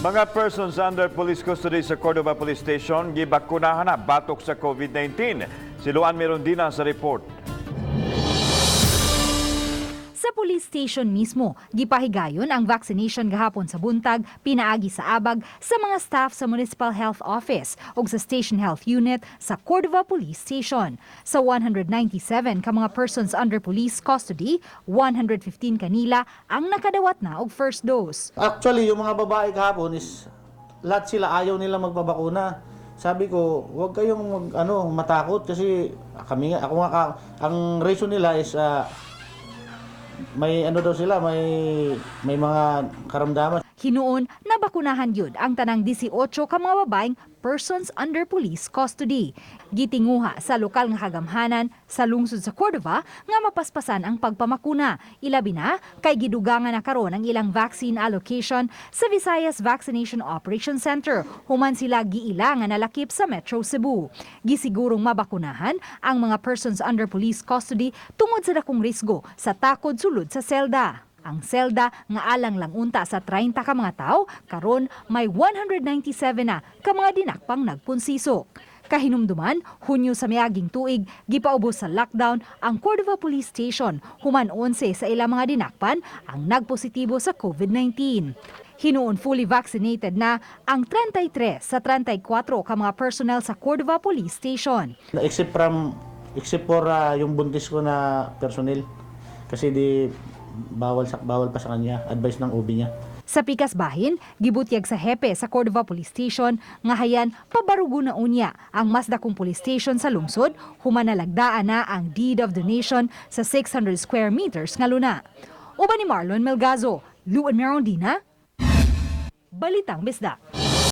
Mga persons under police custody sa Cordova Police Station gibakunahan na batok sa COVID-19. Si Luan Merondina sa report. Sa police station mismo, gipahigayon ang vaccination gahapon sa buntag, pinaagi sa abag sa mga staff sa Municipal Health Office ug sa Station Health Unit sa Cordova Police Station. Sa 197 ka mga persons under police custody, 115 kanila ang nakadawat na og first dose. Actually, yung mga babae kahapon is lahat sila ayaw nila magbabakuna. Sabi ko, huwag kayong matakot kasi ang reason nila is may daw sila, may mga karamdaman. Hinuon, nabakunahan yun ang tanang 18 ka mga babaeng persons under police custody. Gitinguha sa lokal nga kagamhanan sa lungsod sa Cordova nga mapaspasan ang pagpamakuna. Ilabi na kay gidugangan na karon ang ilang vaccine allocation sa Visayas Vaccination Operation Center. Human sila giila nga nalakip sa Metro Cebu. Gisigurong mabakunahan ang mga persons under police custody tungod sa dakong risgo sa takod sulod sa selda. Ang selda nga alang lang unta sa 30 ka mga tao, karon may 197 na ka mga dinakpang nagpunsisok. Kahinumduman, Hunyo sa miaging tuig, gipaubos sa lockdown ang Cordova Police Station. Human 11 sa ilang mga dinakpan ang nagpositibo sa COVID-19. Hinuon fully vaccinated na ang 33 sa 34 ka mga personnel sa Cordova Police Station. Except for yung buntis ko na personnel. Kasi bawal pa sa kanya, advice ng OB niya. Sa pikas bahin, gibutyag sa hepe sa Cordova Police Station nga hayan pabarugo na unya ang mas dakong police station sa lungsod, human nalagdaan na ang deed of donation sa 600 square meters nga luna. Uban ni Marlon Melgazo, Luan Merondina, Balitang Bisda.